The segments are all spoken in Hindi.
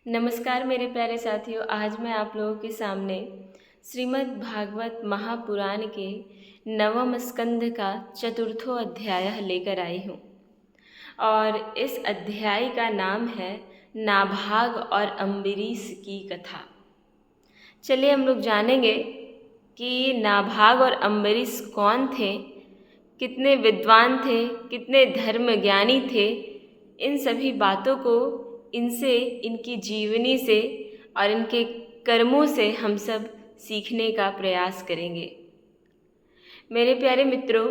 नमस्कार मेरे प्यारे साथियों। आज मैं आप लोगों के सामने श्रीमद् भागवत महापुराण के नवम स्कंद का चतुर्थो अध्याय लेकर आई हूँ और इस अध्याय का नाम है नाभाग और अम्बरीश की कथा। चलिए हम लोग जानेंगे कि नाभाग और अम्बरीश कौन थे, कितने विद्वान थे, कितने धर्म ज्ञानी थे। इन सभी बातों को इनसे, इनकी जीवनी से और इनके कर्मों से हम सब सीखने का प्रयास करेंगे। मेरे प्यारे मित्रों,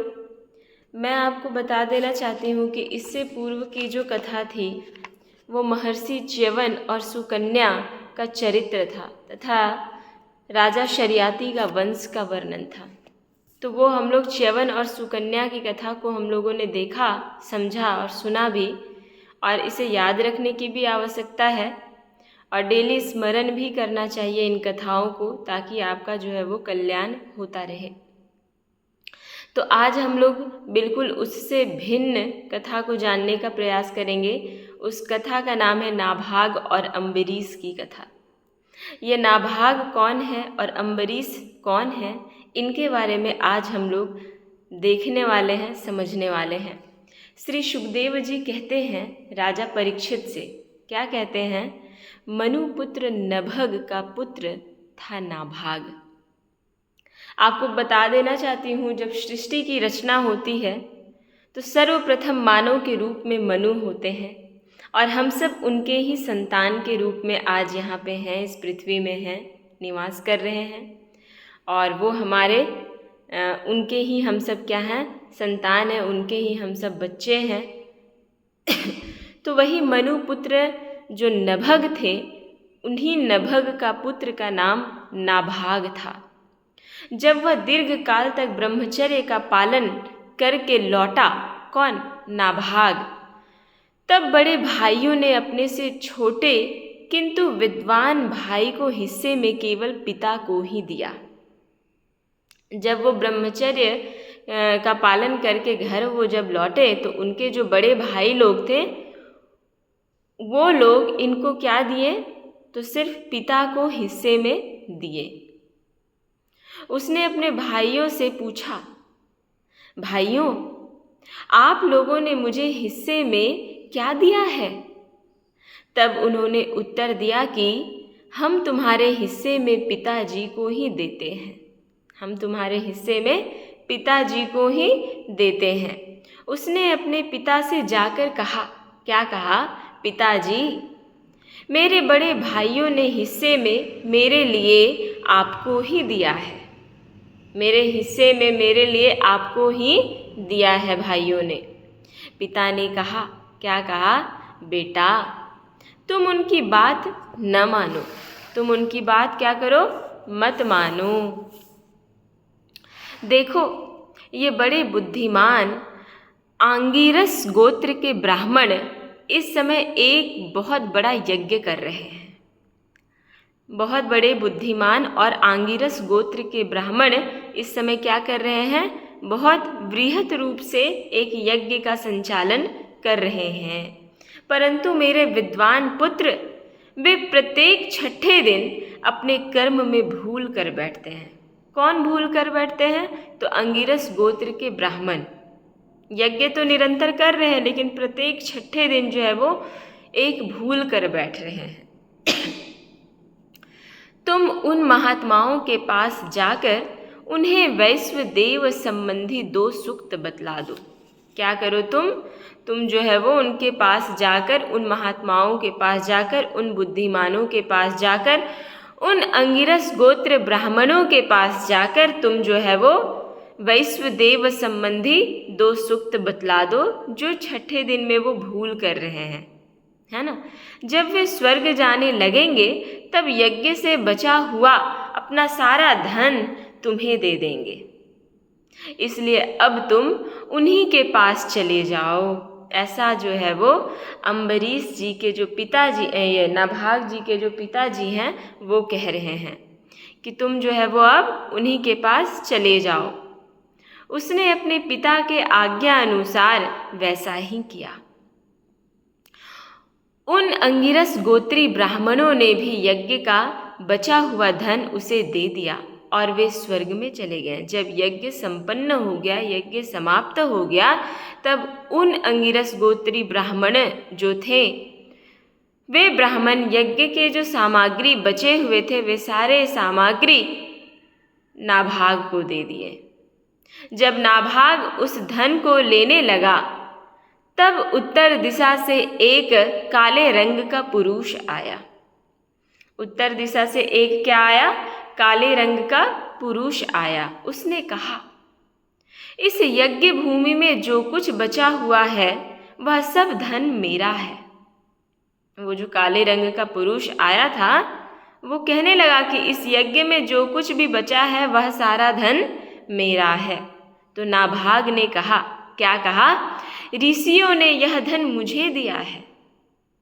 मैं आपको बता देना चाहती हूँ कि इससे पूर्व की जो कथा थी वो महर्षि च्यवन और सुकन्या का चरित्र था तथा राजा शरियाती का वंश का वर्णन था। तो वो हम लोग च्यवन और सुकन्या की कथा को हम लोगों ने देखा, समझा और सुना भी, और इसे याद रखने की भी आवश्यकता है और डेली स्मरण भी करना चाहिए इन कथाओं को, ताकि आपका जो है वो कल्याण होता रहे। तो आज हम लोग बिल्कुल उससे भिन्न कथा को जानने का प्रयास करेंगे। उस कथा का नाम है नाभाग और अम्बरीश की कथा। ये नाभाग कौन है और अम्बरीश कौन है, इनके बारे में आज हम लोग देखने वाले हैं, समझने वाले हैं। श्री सुखदेव जी कहते हैं राजा परीक्षित से, क्या कहते हैं? मनुपुत्र नभग का पुत्र था नाभाग। आपको बता देना चाहती हूँ, जब सृष्टि की रचना होती है तो सर्वप्रथम मानव के रूप में मनु होते हैं और हम सब उनके ही संतान के रूप में आज यहाँ पे हैं, इस पृथ्वी में हैं, निवास कर रहे हैं। और वो हमारे उनके ही हम सब क्या हैं? संतान हैं, उनके ही हम सब बच्चे हैं। तो वही मनु पुत्र जो नभग थे, उन्हीं नभग का पुत्र का नाम नाभाग था। जब वह दीर्घ काल तक ब्रह्मचर्य का पालन करके लौटा, कौन? नाभाग, तब बड़े भाइयों ने अपने से छोटे किंतु विद्वान भाई को हिस्से में केवल पिता को ही दिया। जब वो ब्रह्मचर्य का पालन करके घर वो जब लौटे तो उनके जो बड़े भाई लोग थे वो लोग इनको क्या दिए? तो सिर्फ पिता को हिस्से में दिए। उसने अपने भाइयों से पूछा, भाइयों आप लोगों ने मुझे हिस्से में क्या दिया है? तब उन्होंने उत्तर दिया कि हम तुम्हारे हिस्से में पिताजी को ही देते हैं, हम तुम्हारे हिस्से में पिताजी को ही देते हैं। उसने अपने पिता से जाकर कहा, क्या कहा? पिताजी, मेरे बड़े भाइयों ने हिस्से में मेरे लिए आपको ही दिया है, मेरे हिस्से में मेरे लिए आपको ही दिया है भाइयों ने। पिता ने कहा, क्या कहा? बेटा तुम उनकी बात न मानो, तुम उनकी बात क्या करो? मत मानो। देखो ये बड़े बुद्धिमान आंगिरस गोत्र के ब्राह्मण इस समय एक बहुत बड़ा यज्ञ कर रहे हैं। बहुत बड़े बुद्धिमान और आंगिरस गोत्र के ब्राह्मण इस समय क्या कर रहे हैं? बहुत वृहत रूप से एक यज्ञ का संचालन कर रहे हैं। परंतु मेरे विद्वान पुत्र वे प्रत्येक छठे दिन अपने कर्म में भूल कर बैठते हैं। कौन भूल कर बैठते हैं? तो अंगिरस गोत्र के ब्राह्मण यज्ञ तो निरंतर कर रहे हैं, लेकिन प्रत्येक छठे दिन जो है वो एक भूल कर बैठ रहे हैं। तुम उन महात्माओं के पास जाकर उन्हें वैश्वदेव संबंधी 2 सूक्त बतला दो। क्या करो तुम जो है वो उनके पास जाकर, उन महात्माओं के पास जाकर, उन बुद्धिमानों के पास जाकर, उन अंगिरस गोत्र ब्राह्मणों के पास जाकर तुम जो है वो वैश्वदेव संबंधी 2 सूक्त बतला दो, जो छठे दिन में वो भूल कर रहे हैं, है ना। जब वे स्वर्ग जाने लगेंगे तब यज्ञ से बचा हुआ अपना सारा धन तुम्हें दे देंगे। इसलिए अब तुम उन्हीं के पास चले जाओ। ऐसा जो है वो अम्बरीश जी के जो पिताजी, ये नाभाग जी के जो पिताजी हैं, वो कह रहे हैं कि तुम जो है वो अब उन्हीं के पास चले जाओ। उसने अपने पिता के आज्ञा अनुसार वैसा ही किया। उन अंगिरस गोत्री ब्राह्मणों ने भी यज्ञ का बचा हुआ धन उसे दे दिया और वे स्वर्ग में चले गए। जब यज्ञ संपन्न हो गया, यज्ञ समाप्त हो गया, तब उन अंगिरस गोत्री ब्राह्मण जो थे, वे ब्राह्मण यज्ञ के जो सामग्री बचे हुए थे, वे सारे सामग्री नाभाग को दे दिए। जब नाभाग उस धन को लेने लगा, तब उत्तर दिशा से एक काले रंग का पुरुष आया। उत्तर दिशा से एक क्या आया? काले रंग का पुरुष आया। उसने कहा, इस यज्ञ भूमि में जो कुछ बचा हुआ है वह सब धन मेरा है। वो जो काले रंग का पुरुष आया था, वो कहने लगा कि इस यज्ञ में जो कुछ भी बचा है वह सारा धन मेरा है। तो नाभाग ने कहा, क्या कहा? ऋषियों ने यह धन मुझे दिया है।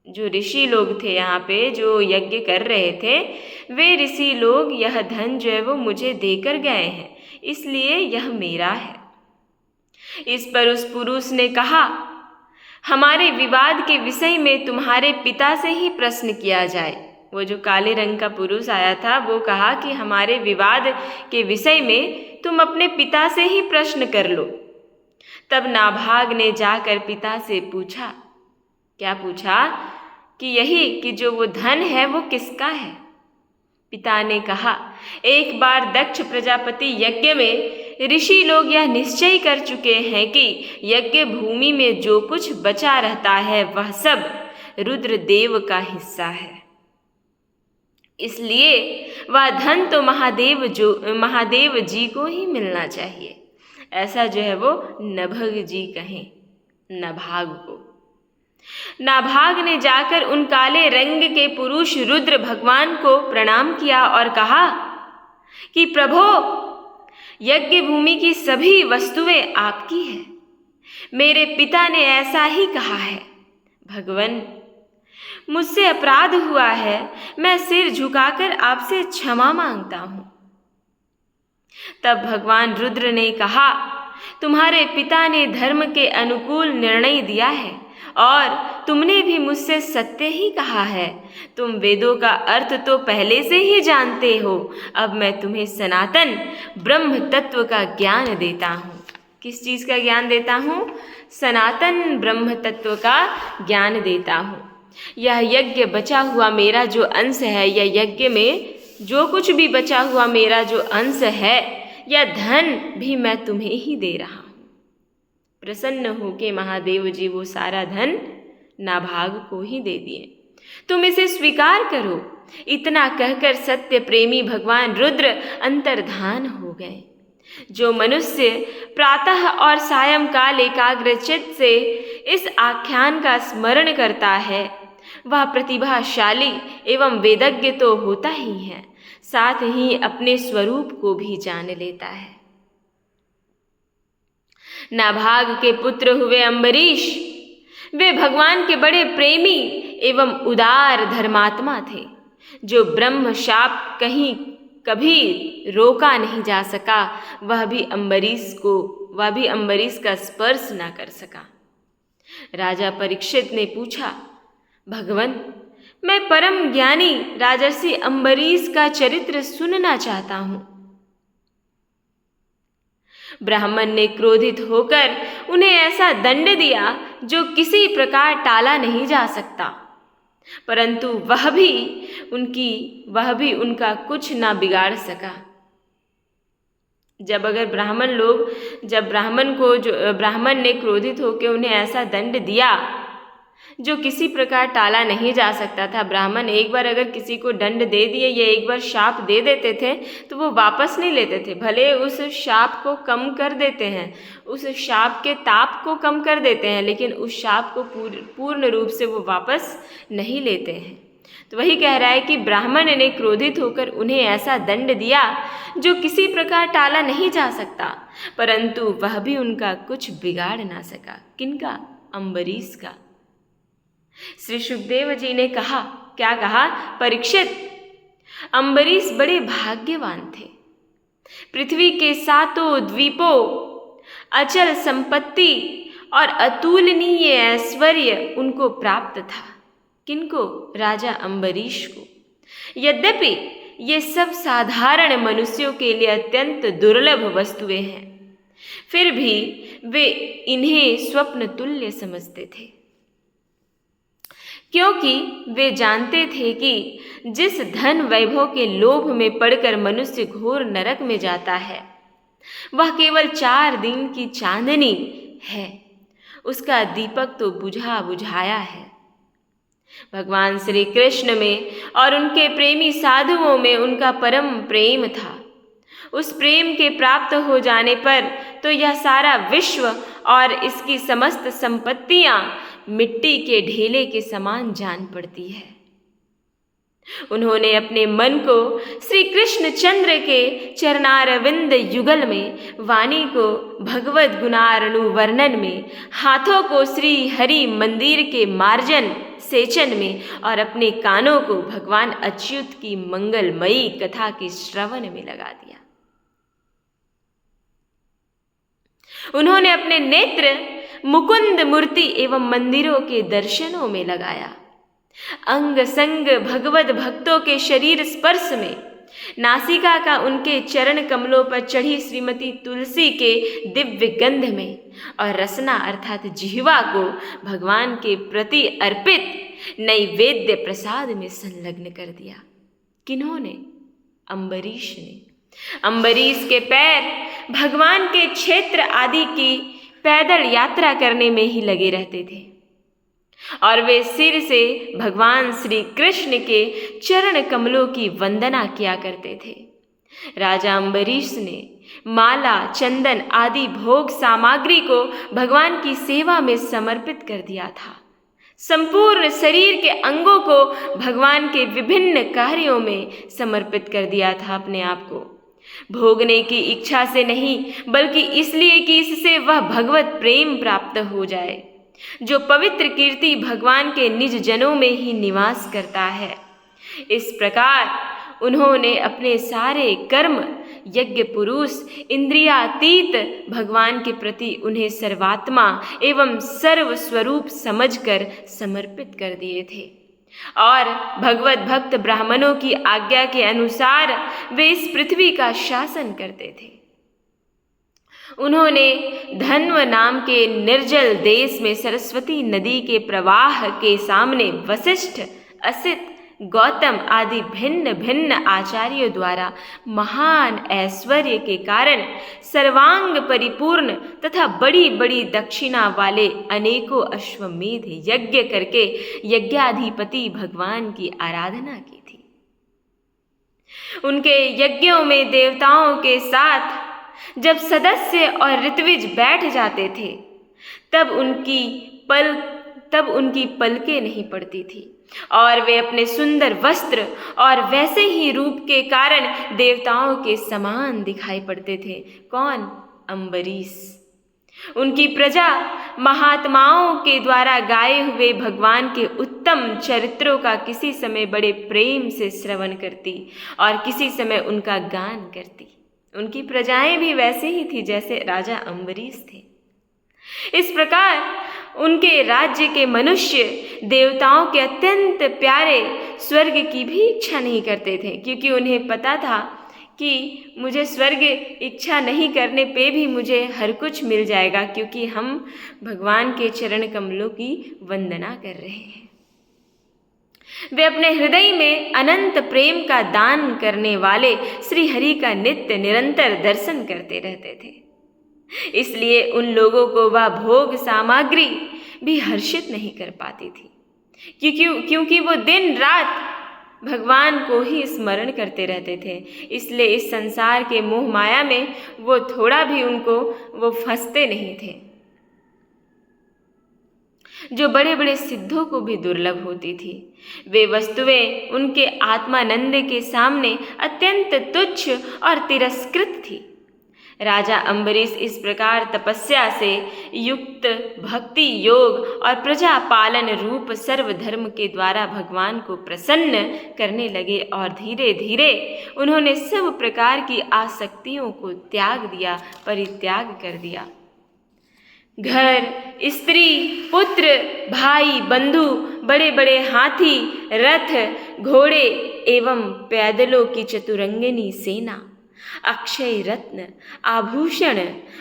जो ऋषि लोग थे यहाँ पे जो यज्ञ कर रहे थे, वे ऋषि लोग यह धन जो है वो मुझे देकर गए हैं, इसलिए यह मेरा है। इस पर उस पुरुष ने कहा, हमारे विवाद के विषय में तुम्हारे पिता से ही प्रश्न किया जाए। वो जो काले रंग का पुरुष आया था, वो कहा कि हमारे विवाद के विषय में तुम अपने पिता से ही प्रश्न कर लो। तब नाभाग ने जाकर पिता से पूछा, क्या पूछा? कि यही कि जो वो धन है वो किसका है। पिता ने कहा, एक बार दक्ष प्रजापति यज्ञ में ऋषि लोग यह निश्चय कर चुके हैं कि यज्ञ भूमि में जो कुछ बचा रहता है वह सब रुद्रदेव का हिस्सा है, इसलिए वह धन तो महादेव जी को ही मिलना चाहिए। ऐसा जो है वो नभग जी कहें नाभाग को। नाभाग ने जाकर उन काले रंग के पुरुष रुद्र भगवान को प्रणाम किया और कहा कि प्रभो, यज्ञ भूमि की सभी वस्तुएं आपकी हैं। मेरे पिता ने ऐसा ही कहा है। भगवान, मुझसे अपराध हुआ है, मैं सिर झुकाकर आपसे क्षमा मांगता हूँ। तब भगवान रुद्र ने कहा, तुम्हारे पिता ने धर्म के अनुकूल निर्णय दिया है और तुमने भी मुझसे सत्य ही कहा है। तुम वेदों का अर्थ तो पहले से ही जानते हो। अब मैं तुम्हें सनातन ब्रह्म तत्व का ज्ञान देता हूँ। किस चीज़ का ज्ञान देता हूँ? सनातन ब्रह्म तत्व का ज्ञान देता हूँ। यह यज्ञ बचा हुआ मेरा जो अंश है, यह यज्ञ में जो कुछ भी बचा हुआ मेरा जो अंश है, यह धन भी मैं तुम्हें ही दे रहा हूँ। प्रसन्न होके महादेव जी वो सारा धन नाभाग को ही दे दिए। तुम इसे स्वीकार करो। इतना कहकर सत्य प्रेमी भगवान रुद्र अंतर्धान हो गए। जो मनुष्य प्रातः और सायंकाल एकाग्रचित्त से इस आख्यान का स्मरण करता है, वह प्रतिभाशाली एवं वेदज्ञ तो होता ही है, साथ ही अपने स्वरूप को भी जान लेता है। नाभाग के पुत्र हुए अम्बरीश, वे भगवान के बड़े प्रेमी एवं उदार धर्मात्मा थे। जो ब्रह्म शाप कहीं कभी रोका नहीं जा सका, वह भी अम्बरीश का स्पर्श ना कर सका। राजा परीक्षित ने पूछा, भगवन, मैं परम ज्ञानी राजर्षि अम्बरीश का चरित्र सुनना चाहता हूँ। ब्राह्मण ने क्रोधित होकर उन्हें ऐसा दंड दिया जो किसी प्रकार टाला नहीं जा सकता, परंतु वह भी उनका कुछ ना बिगाड़ सका। जब ब्राह्मण ने क्रोधित होकर उन्हें ऐसा दंड दिया जो किसी प्रकार टाला नहीं जा सकता था। ब्राह्मण एक बार अगर किसी को दंड दे दिए या एक बार शाप दे देते थे तो वो वापस नहीं लेते थे। भले उस शाप को कम कर देते हैं, उस शाप के ताप को कम कर देते हैं, लेकिन उस शाप को पूर्ण रूप से वो वापस नहीं लेते हैं। तो वही कह रहा है कि ब्राह्मण ने क्रोधित होकर उन्हें ऐसा दंड दिया जो किसी प्रकार टाला नहीं जा सकता, परंतु वह भी उनका कुछ बिगाड़ ना सका। किनका? अम्बरीश का। श्री सुखदेव जी ने कहा, क्या कहा? परीक्षित, अम्बरीश बड़े भाग्यवान थे। पृथ्वी के सातों द्वीपों, अचल संपत्ति और अतुलनीय ऐश्वर्य उनको प्राप्त था। किनको? राजा अम्बरीश को। यद्यपि ये सब साधारण मनुष्यों के लिए अत्यंत दुर्लभ वस्तुएं हैं, फिर भी वे इन्हें स्वप्न तुल्य समझते थे, क्योंकि वे जानते थे कि जिस धन वैभव के लोभ में पड़कर मनुष्य घोर नरक में जाता है, वह केवल 4 दिन की चांदनी है, उसका दीपक तो बुझा बुझाया है। भगवान श्री कृष्ण में और उनके प्रेमी साधुओं में उनका परम प्रेम था। उस प्रेम के प्राप्त हो जाने पर तो यह सारा विश्व और इसकी समस्त संपत्तियां मिट्टी के ढेले के समान जान पड़ती है। उन्होंने अपने मन को श्री कृष्ण चंद्र के चरणारविंद युगल में, वाणी को भगवत गुणारणु वर्णन में, हाथों को श्री हरि मंदिर के मार्जन सेचन में और अपने कानों को भगवान अच्युत की मंगलमयी कथा के श्रवण में लगा दिया। उन्होंने अपने नेत्र मुकुंद मूर्ति एवं मंदिरों के दर्शनों में लगाया, अंग संग भगवत भक्तों के शरीर स्पर्श में, नासिका का उनके चरण कमलों पर चढ़ी श्रीमती तुलसी के दिव्य गंध में, और रसना अर्थात जिह्वा को भगवान के प्रति अर्पित नैवेद्य प्रसाद में संलग्न कर दिया। किन्होंने? अम्बरीश ने। अम्बरीश के पैर भगवान के क्षेत्र आदि की पैदल यात्रा करने में ही लगे रहते थे, और वे सिर से भगवान श्री कृष्ण के चरण कमलों की वंदना किया करते थे। राजा अम्बरीश ने माला, चंदन आदि भोग सामग्री को भगवान की सेवा में समर्पित कर दिया था। संपूर्ण शरीर के अंगों को भगवान के विभिन्न कार्यों में समर्पित कर दिया था अपने आप को, भोगने की इच्छा से नहीं, बल्कि इसलिए कि इससे वह भगवत प्रेम प्राप्त हो जाए, जो पवित्र कीर्ति भगवान के निज जनों में ही निवास करता है। इस प्रकार उन्होंने अपने सारे कर्म यज्ञ पुरुष इंद्रियातीत भगवान के प्रति उन्हें सर्वात्मा एवं सर्वस्वरूप समझकर समर्पित कर दिए थे, और भगवत भक्त ब्राह्मणों की आज्ञा के अनुसार वे इस पृथ्वी का शासन करते थे। उन्होंने धन्व नाम के निर्जल देश में सरस्वती नदी के प्रवाह के सामने वशिष्ठ, असित, गौतम आदि भिन्न भिन्न आचार्यों द्वारा महान ऐश्वर्य के कारण सर्वांग परिपूर्ण तथा बड़ी बड़ी दक्षिणा वाले अनेकों अश्वमेध यज्ञ करके यज्ञाधिपति भगवान की आराधना की थी। उनके यज्ञों में देवताओं के साथ जब सदस्य और ऋत्विज बैठ जाते थे, तब उनकी पलकें नहीं पड़ती थी, और वे अपने सुंदर वस्त्र और वैसे ही रूप के कारण देवताओं के समान दिखाई पड़ते थे। कौन? अम्बरीश। उनकी प्रजा महात्माओं के द्वारा गाए हुए भगवान के उत्तम चरित्रों का किसी समय बड़े प्रेम से श्रवण करती और किसी समय उनका गान करती। उनकी प्रजाएं भी वैसे ही थी जैसे राजा अम्बरीश थे। इस प्रकार उनके राज्य के मनुष्य देवताओं के अत्यंत प्यारे स्वर्ग की भी इच्छा नहीं करते थे, क्योंकि उन्हें पता था कि मुझे स्वर्ग इच्छा नहीं करने पे भी मुझे हर कुछ मिल जाएगा, क्योंकि हम भगवान के चरण कमलों की वंदना कर रहे हैं। वे अपने हृदय में अनंत प्रेम का दान करने वाले श्री हरि का नित्य निरंतर दर्शन करते रहते थे। इसलिए उन लोगों को वह भोग सामग्री भी हर्षित नहीं कर पाती थी, क्योंकि वो दिन रात भगवान को ही स्मरण करते रहते थे। इसलिए इस संसार के मोह माया में वो थोड़ा भी वो फंसते नहीं थे, जो बड़े बड़े सिद्धों को भी दुर्लभ होती थी। वे वस्तुएं उनके आत्मानंद के सामने अत्यंत तुच्छ और तिरस्कृत थी। राजा अम्बरीश इस प्रकार तपस्या से युक्त भक्ति योग और प्रजा पालन रूप सर्वधर्म के द्वारा भगवान को प्रसन्न करने लगे, और धीरे धीरे उन्होंने सब प्रकार की आसक्तियों को त्याग दिया, परित्याग कर दिया। घर, स्त्री, पुत्र, भाई, बंधु, बड़े बड़े हाथी, रथ, घोड़े एवं पैदलों की चतुरंगिनी सेना, अक्षय रत्न, आभूषण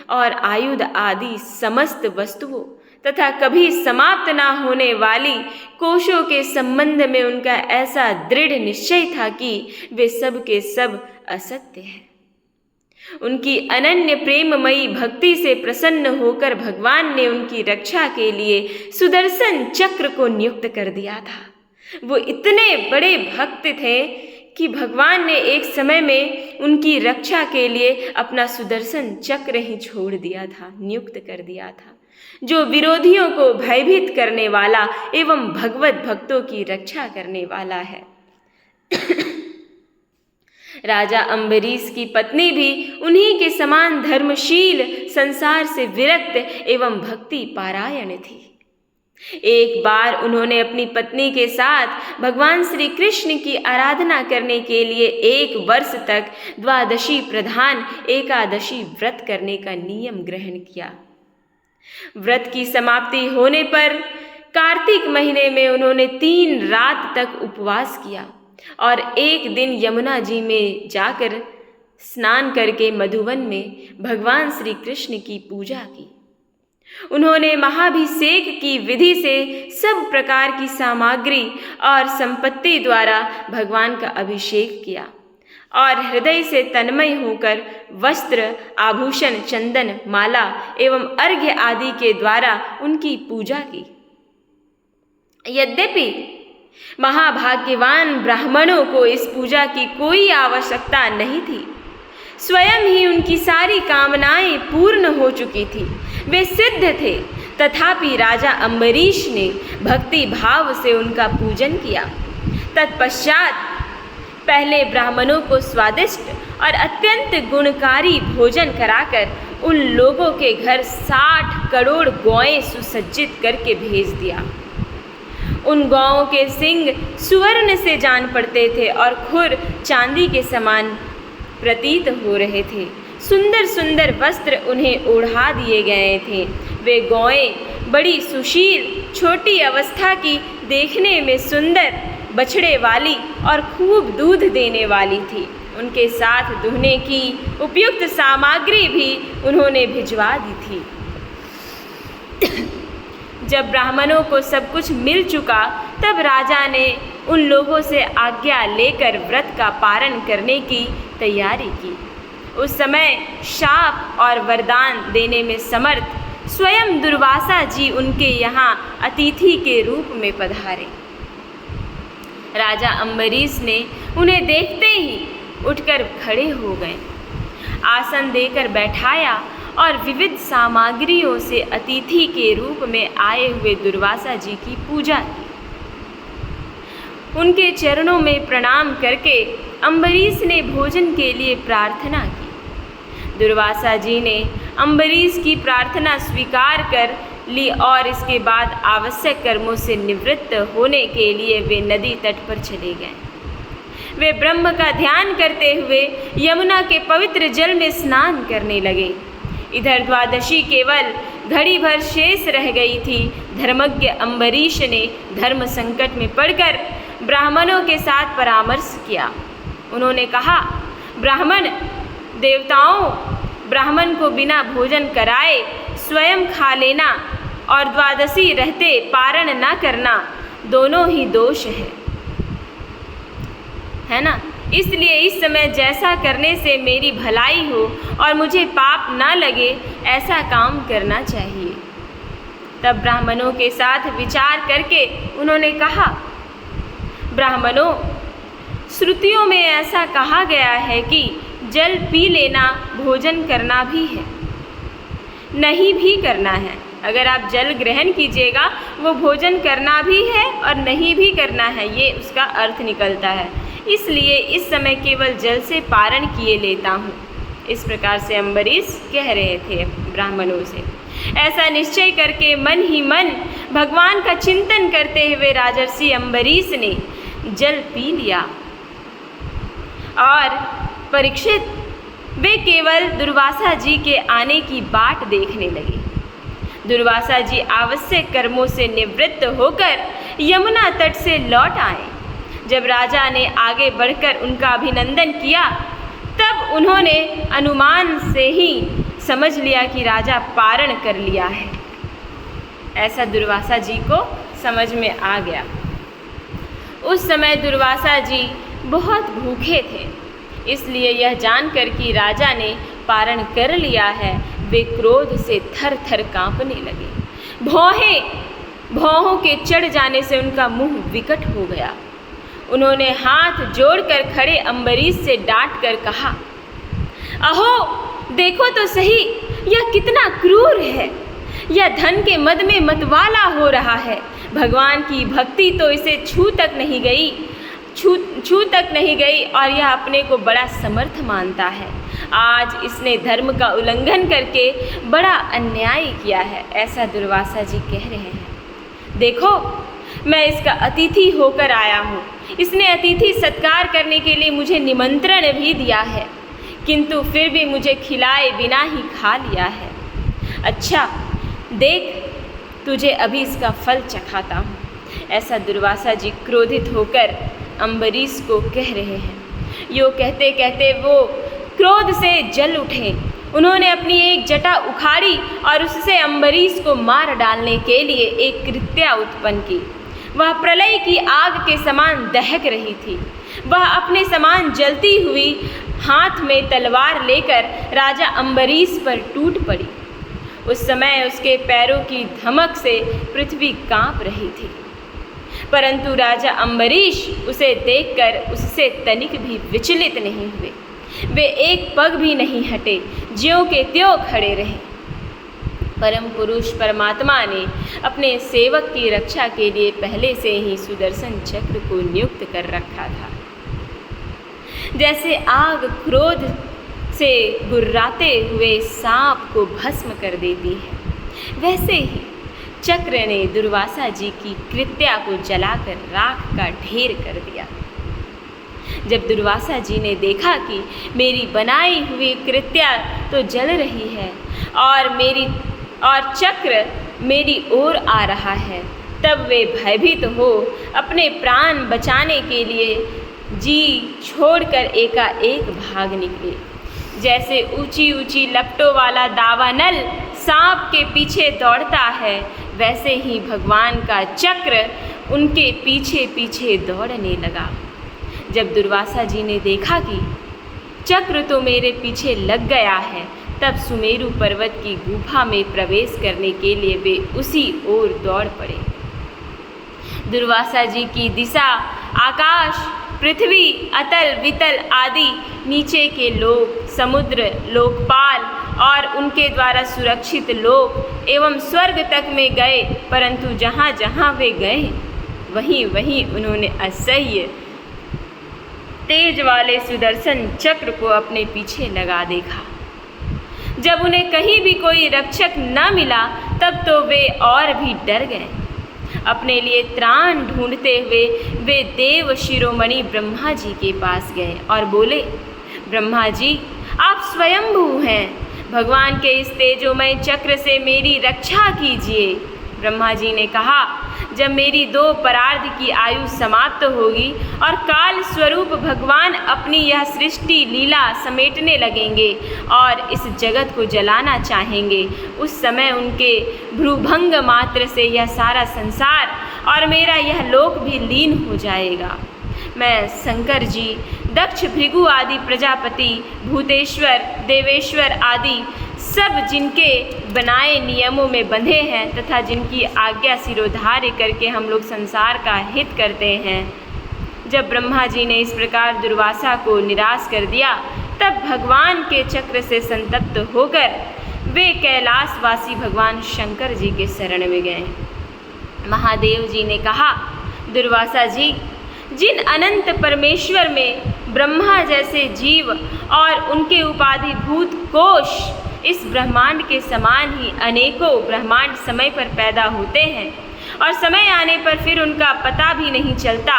और आयुध आदि समस्त वस्तुओं तथा कभी समाप्त न होने वाली कोशों के संबंध में उनका ऐसा दृढ़ निश्चय था कि वे सब के सब असत्य हैं। उनकी अनन्य प्रेममयी भक्ति से प्रसन्न होकर भगवान ने उनकी रक्षा के लिए सुदर्शन चक्र को नियुक्त कर दिया था। वो इतने बड़े भक्त थे कि भगवान ने एक समय में उनकी रक्षा के लिए अपना सुदर्शन चक्र ही छोड़ दिया था, नियुक्त कर दिया था, जो विरोधियों को भयभीत करने वाला एवं भगवत भक्तों की रक्षा करने वाला है। राजा अम्बरीश की पत्नी भी उन्हीं के समान धर्मशील, संसार से विरक्त एवं भक्ति पारायण थी। एक बार उन्होंने अपनी पत्नी के साथ भगवान श्री कृष्ण की आराधना करने के लिए 1 वर्ष तक द्वादशी प्रधान एकादशी व्रत करने का नियम ग्रहण किया। व्रत की समाप्ति होने पर कार्तिक महीने में उन्होंने 3 रात तक उपवास किया और एक दिन यमुना जी में जाकर स्नान करके मधुवन में भगवान श्री कृष्ण की पूजा की। उन्होंने महाभिषेक की विधि से सब प्रकार की सामग्री और संपत्ति द्वारा भगवान का अभिषेक किया और हृदय से तन्मय होकर वस्त्र, आभूषण, चंदन, माला एवं अर्घ्य आदि के द्वारा उनकी पूजा की। यद्यपि महाभाग्यवान ब्राह्मणों को इस पूजा की कोई आवश्यकता नहीं थी, स्वयं ही उनकी सारी कामनाएं पूर्ण हो चुकी थी, वे सिद्ध थे, तथापि राजा अम्बरीश ने भक्ति भाव से उनका पूजन किया। तत्पश्चात पहले ब्राह्मणों को स्वादिष्ट और अत्यंत गुणकारी भोजन कराकर उन लोगों के घर 60 करोड़ गौएं सुसज्जित करके भेज दिया। उन गौओं के सींग सुवर्ण से जान पड़ते थे और खुर चांदी के समान प्रतीत हो रहे थे। सुंदर सुंदर वस्त्र उन्हें ओढ़ा दिए गए थे। वे गौएं बड़ी सुशील, छोटी अवस्था की, देखने में सुंदर, बछड़े वाली और खूब दूध देने वाली थी। उनके साथ दुहने की उपयुक्त सामग्री भी उन्होंने भिजवा दी थी। जब ब्राह्मणों को सब कुछ मिल चुका, तब राजा ने उन लोगों से आज्ञा लेकर व्रत का पारण करने की तैयारी की। उस समय शाप और वरदान देने में समर्थ स्वयं दुर्वासा जी उनके यहाँ अतिथि के रूप में पधारे। राजा अम्बरीश ने उन्हें देखते ही उठकर खड़े हो गए, आसन देकर बैठाया और विविध सामग्रियों से अतिथि के रूप में आए हुए दुर्वासा जी की पूजा की। उनके चरणों में प्रणाम करके अम्बरीश ने भोजन के लिए प्रार्थना की। दुर्वासा जी ने अम्बरीश की प्रार्थना स्वीकार कर ली और इसके बाद आवश्यक कर्मों से निवृत्त होने के लिए वे नदी तट पर चले गए। वे ब्रह्म का ध्यान करते हुए यमुना के पवित्र जल में स्नान करने लगे। इधर द्वादशी केवल घड़ी भर शेष रह गई थी। धर्मज्ञ अम्बरीश ने धर्म संकट में पड़कर ब्राह्मणों के साथ परामर्श किया। उन्होंने कहा, ब्राह्मण देवताओं, ब्राह्मण को बिना भोजन कराए स्वयं खा लेना और द्वादशी रहते पारण न करना दोनों ही दोष है ना। इसलिए इस समय जैसा करने से मेरी भलाई हो और मुझे पाप न लगे, ऐसा काम करना चाहिए। तब ब्राह्मणों के साथ विचार करके उन्होंने कहा, ब्राह्मणों, श्रुतियों में ऐसा कहा गया है कि जल पी लेना भोजन करना भी है, नहीं भी करना है। अगर आप जल ग्रहण कीजिएगा वो भोजन करना भी है और नहीं भी करना है, ये उसका अर्थ निकलता है। इसलिए इस समय केवल जल से पारण किए लेता हूँ। इस प्रकार से अम्बरीश कह रहे थे ब्राह्मणों से। ऐसा निश्चय करके मन ही मन भगवान का चिंतन करते हुए राजर्षि अम्बरीश ने जल पी लिया और परीक्षित वे केवल दुर्वासा जी के आने की बाट देखने लगे। दुर्वासा जी आवश्यक कर्मों से निवृत्त होकर यमुना तट से लौट आए। जब राजा ने आगे बढ़कर उनका अभिनंदन किया तब उन्होंने अनुमान से ही समझ लिया कि राजा पारण कर लिया है। ऐसा दुर्वासा जी को समझ में आ गया। उस समय दुर्वासा जी बहुत भूखे थे, इसलिए यह जानकर कि राजा ने पारण कर लिया है, वे क्रोध से थर थर कांपने लगे। भौहों के चढ़ जाने से उनका मुंह विकट हो गया। उन्होंने हाथ जोड़कर खड़े अम्बरीश से डांट कर कहा, अहो देखो तो सही, यह कितना क्रूर है। यह धन के मद में मतवाला हो रहा है। भगवान की भक्ति तो इसे छू तक नहीं गई और यह अपने को बड़ा समर्थ मानता है। आज इसने धर्म का उल्लंघन करके बड़ा अन्याय किया है। ऐसा दुर्वासा जी कह रहे हैं। देखो, मैं इसका अतिथि होकर आया हूँ। इसने अतिथि सत्कार करने के लिए मुझे निमंत्रण भी दिया है, किंतु फिर भी मुझे खिलाए बिना ही खा लिया है। अच्छा देख, तुझे अभी इसका फल चखाता हूँ। ऐसा दुर्वासा जी क्रोधित होकर अम्बरीश को कह रहे हैं। यो कहते कहते वो क्रोध से जल उठे। उन्होंने अपनी एक जटा उखाड़ी और उससे अम्बरीश को मार डालने के लिए एक कृत्या उत्पन्न की। वह प्रलय की आग के समान दहक रही थी। वह अपने समान जलती हुई हाथ में तलवार लेकर राजा अम्बरीश पर टूट पड़ी। उस समय उसके पैरों की धमक से पृथ्वी कांप रही थी, परंतु राजा अम्बरीश उसे देखकर उससे तनिक भी विचलित नहीं हुए। वे एक पग भी नहीं हटे, ज्यों के त्यों खड़े रहे। परम पुरुष परमात्मा ने अपने सेवक की रक्षा के लिए पहले से ही सुदर्शन चक्र को नियुक्त कर रखा था। जैसे आग क्रोध से गुर्राते हुए सांप को भस्म कर देती है, वैसे ही चक्र ने दुर्वासा जी की कृत्या को जलाकर राख का ढेर कर दिया। जब दुर्वासा जी ने देखा कि मेरी बनाई हुई कृत्या तो जल रही है और चक्र मेरी ओर आ रहा है, तब वे भयभीत हो अपने प्राण बचाने के लिए जी छोड़कर एकाएक भाग निकले। जैसे ऊंची ऊंची लपटों वाला दावानल सांप के पीछे दौड़ता है, वैसे ही भगवान का चक्र उनके पीछे पीछे दौड़ने लगा। जब दुर्वासा जी ने देखा कि चक्र तो मेरे पीछे लग गया है, तब सुमेरु पर्वत की गुफा में प्रवेश करने के लिए वे उसी ओर दौड़ पड़े। दुर्वासा जी की दिशा आकाश, पृथ्वी, अतल वितल आदि नीचे के लोक, समुद्र, लोकपाल और उनके द्वारा सुरक्षित लोक एवं स्वर्ग तक में गए, परंतु जहाँ जहाँ वे गए वहीं वहीं उन्होंने असह्य तेज वाले सुदर्शन चक्र को अपने पीछे लगा देखा। जब उन्हें कहीं भी कोई रक्षक न मिला, तब तो वे और भी डर गए। अपने लिए त्राण ढूंढते हुए वे देव शिरोमणि ब्रह्मा जी के पास गए और बोले, ब्रह्मा जी, आप स्वयंभू हैं, भगवान के इस तेजोमय चक्र से मेरी रक्षा कीजिए। ब्रह्मा जी ने कहा, जब मेरी 2 परार्ध की आयु समाप्त होगी और काल स्वरूप भगवान अपनी यह सृष्टि लीला समेटने लगेंगे और इस जगत को जलाना चाहेंगे, उस समय उनके भ्रूभंग मात्र से यह सारा संसार और मेरा यह लोक भी लीन हो जाएगा। मैं शंकर जी, दक्ष, भृगु आदि प्रजापति, भूतेश्वर, देवेश्वर आदि सब जिनके बनाए नियमों में बंधे हैं तथा जिनकी आज्ञा सिरोधार्य करके हम लोग संसार का हित करते हैं, जब ब्रह्मा जी ने इस प्रकार दुर्वासा को निराश कर दिया, तब भगवान के चक्र से संतप्त होकर वे कैलाशवासी भगवान शंकर जी के शरण में गए। महादेव जी ने कहा, दुर्वासा जी, जिन अनंत परमेश्वर में ब्रह्मा जैसे जीव और उनके उपाधिभूत कोश इस ब्रह्मांड के समान ही अनेकों ब्रह्मांड समय पर पैदा होते हैं और समय आने पर फिर उनका पता भी नहीं चलता,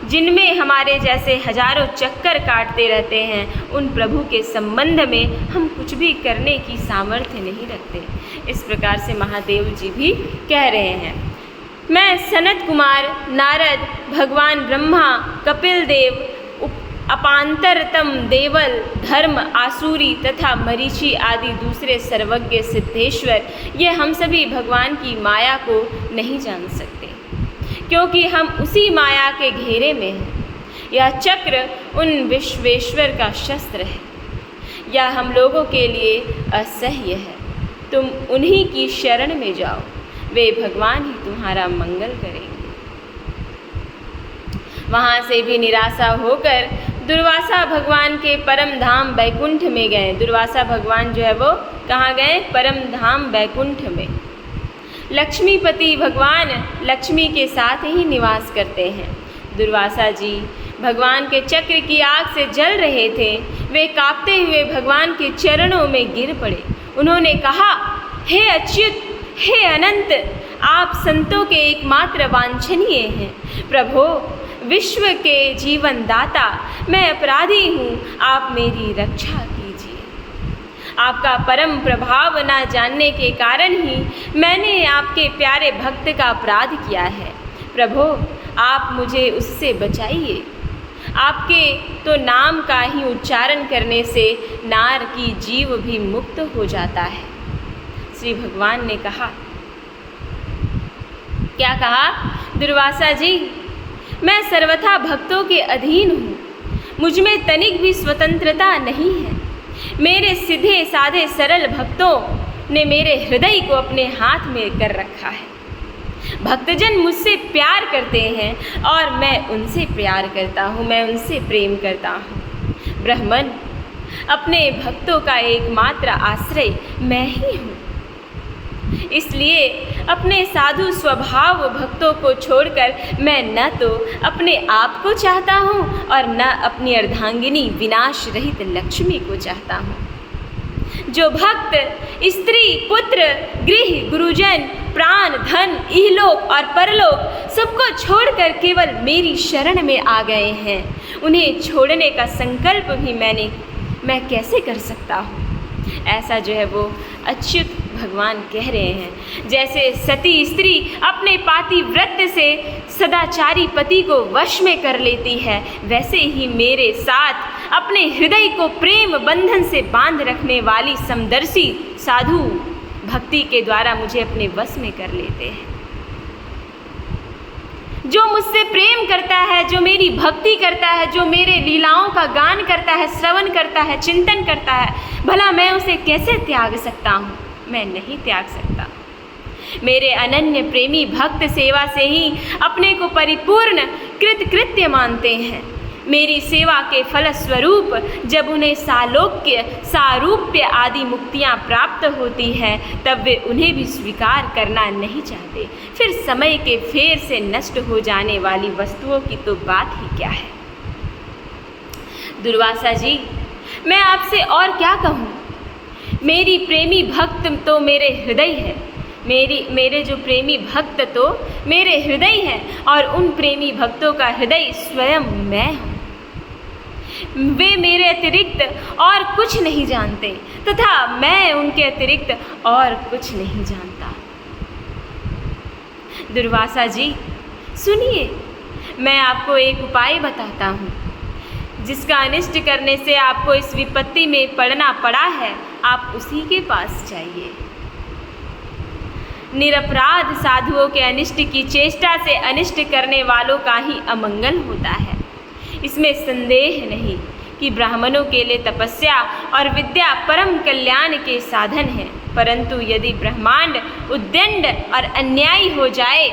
जिनमें हमारे जैसे हजारों चक्कर काटते रहते हैं, उन प्रभु के संबंध में हम कुछ भी करने की सामर्थ्य नहीं रखते। इस प्रकार से महादेव जी भी कह रहे हैं। मैं सनत कुमार, नारद, भगवान ब्रह्मा, कपिल देव, अपांतरतम देवल, धर्म, आसुरी तथा मरीचि आदि दूसरे सर्वज्ञ सिद्धेश्वर, ये हम सभी भगवान की माया को नहीं जान सकते, क्योंकि हम उसी माया के घेरे में हैं। यह चक्र उन विश्वेश्वर का शस्त्र है, यह हम लोगों के लिए असह्य है। तुम उन्हीं की शरण में जाओ, वे भगवान ही तुम्हारा मंगल करेंगे। वहाँ से भी निराशा होकर दुर्वासा भगवान के परम धाम बैकुंठ में गए। दुर्वासा भगवान जो है वो कहाँ गए? परम धाम बैकुंठ में। लक्ष्मीपति भगवान लक्ष्मी के साथ ही निवास करते हैं। दुर्वासा जी भगवान के चक्र की आग से जल रहे थे। वे कांपते हुए भगवान के चरणों में गिर पड़े। उन्होंने कहा, हे अच्युत, हे अनंत, आप संतों के एकमात्र वांछनीय हैं। प्रभो, विश्व के जीवन दाता, मैं अपराधी हूँ, आप मेरी रक्षा कीजिए। आपका परम प्रभाव न जानने के कारण ही मैंने आपके प्यारे भक्त का अपराध किया है। प्रभो, आप मुझे उससे बचाइए। आपके तो नाम का ही उच्चारण करने से नार की जीव भी मुक्त हो जाता है। श्री भगवान ने कहा, क्या कहा? दुर्वासा जी, मैं सर्वथा भक्तों के अधीन हूँ, मुझ में तनिक भी स्वतंत्रता नहीं है। मेरे सीधे साधे सरल भक्तों ने मेरे हृदय को अपने हाथ में कर रखा है। भक्तजन मुझसे प्यार करते हैं और मैं उनसे प्यार करता हूँ, मैं उनसे प्रेम करता हूँ। ब्राह्मण, अपने भक्तों का एकमात्र आश्रय मैं ही हूँ। इसलिए अपने साधु स्वभाव भक्तों को छोड़कर मैं न तो अपने आप को चाहता हूँ और न अपनी अर्धांगिनी विनाश रहित लक्ष्मी को चाहता हूँ। जो भक्त स्त्री, पुत्र, गृह, गुरुजन, प्राण, धन, इहलोक और परलोक सबको छोड़कर केवल मेरी शरण में आ गए हैं, उन्हें छोड़ने का संकल्प भी मैं कैसे कर सकता हूँ? ऐसा जो है वो अच्युत भगवान कह रहे हैं। जैसे सती स्त्री अपने पातिव्रत से सदाचारी पति को वश में कर लेती है, वैसे ही मेरे साथ अपने हृदय को प्रेम बंधन से बांध रखने वाली समदर्शी साधु भक्ति के द्वारा मुझे अपने वश में कर लेते हैं। जो मुझसे प्रेम करता है, जो मेरी भक्ति करता है, जो मेरे लीलाओं का गान करता है, श्रवण करता है, चिंतन करता है, भला मैं उसे कैसे त्याग सकता हूँ? मैं नहीं त्याग सकता। मेरे अनन्य प्रेमी भक्त सेवा से ही अपने को परिपूर्ण कृतकृत्य मानते हैं। मेरी सेवा के फलस्वरूप जब उन्हें सालोक्य, सारूप्य आदि मुक्तियाँ प्राप्त होती हैं, तब वे उन्हें भी स्वीकार करना नहीं चाहते। फिर समय के फेर से नष्ट हो जाने वाली वस्तुओं की तो बात ही क्या है। दुर्वासा जी, मैं आपसे और क्या कहूँ? मेरी प्रेमी भक्त तो मेरे हृदय है, मेरे जो प्रेमी भक्त तो मेरे हृदय हैं, और उन प्रेमी भक्तों का हृदय स्वयं मैं हूँ। वे मेरे अतिरिक्त और कुछ नहीं जानते तथा मैं उनके अतिरिक्त और कुछ नहीं जानता। दुर्वासा जी सुनिए, मैं आपको एक उपाय बताता हूँ, जिसका अनिष्ट करने से आपको इस विपत्ति में पड़ना पड़ा है। आप उसी के पास जाइए। निरपराध साधुओं के अनिष्ट की चेष्टा से अनिष्ट करने वालों का ही अमंगल होता है। इसमें संदेह नहीं कि ब्राह्मणों के लिए तपस्या और विद्या परम कल्याण के साधन हैं, परंतु यदि ब्रह्मांड उद्दंड और अन्यायी हो जाए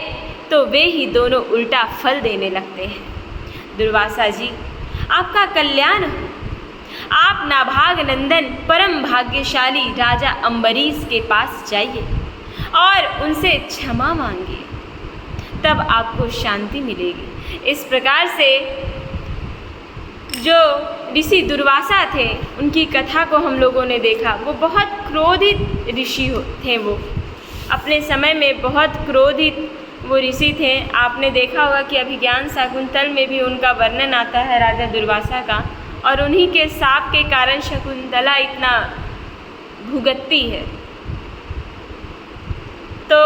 तो वे ही दोनों उल्टा फल देने लगते हैं। दुर्वासा जी, आपका कल्याण हो। आप नाभाग नंदन परम भाग्यशाली राजा अम्बरीश के पास जाइए और उनसे क्षमा मांगिए, तब आपको शांति मिलेगी। इस प्रकार से जो ऋषि दुर्वासा थे, उनकी कथा को हम लोगों ने देखा। वो बहुत क्रोधित ऋषि थे। वो अपने समय में बहुत क्रोधित वो ऋषि थे। आपने देखा होगा कि अभिज्ञान शाकुंतल में भी उनका वर्णन आता है राजा दुर्वासा का, और उन्हीं के शाप के कारण शकुंतला इतना भुगतती है। तो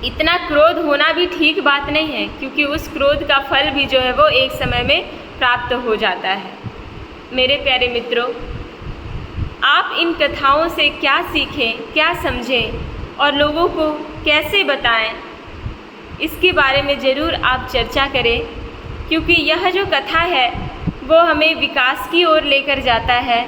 इतना क्रोध होना भी ठीक बात नहीं है, क्योंकि उस क्रोध का फल भी जो है वो एक समय में प्राप्त हो जाता है। मेरे प्यारे मित्रों, आप इन कथाओं से क्या सीखें, क्या समझें और लोगों को कैसे बताएं, इसके बारे में ज़रूर आप चर्चा करें, क्योंकि यह जो कथा है वो हमें विकास की ओर लेकर जाता है,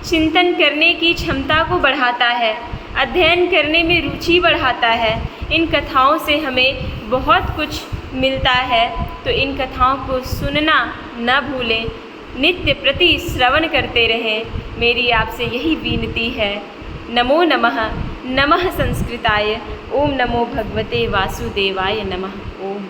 चिंतन करने की क्षमता को बढ़ाता है, अध्ययन करने में रुचि बढ़ाता है। इन कथाओं से हमें बहुत कुछ मिलता है, तो इन कथाओं को सुनना न भूलें, नित्य प्रति श्रवण करते रहें। मेरी आपसे यही विनती है। नमो नमः। नमः संस्कृताय। ओम नमो भगवते वासुदेवाय नमः। ओम।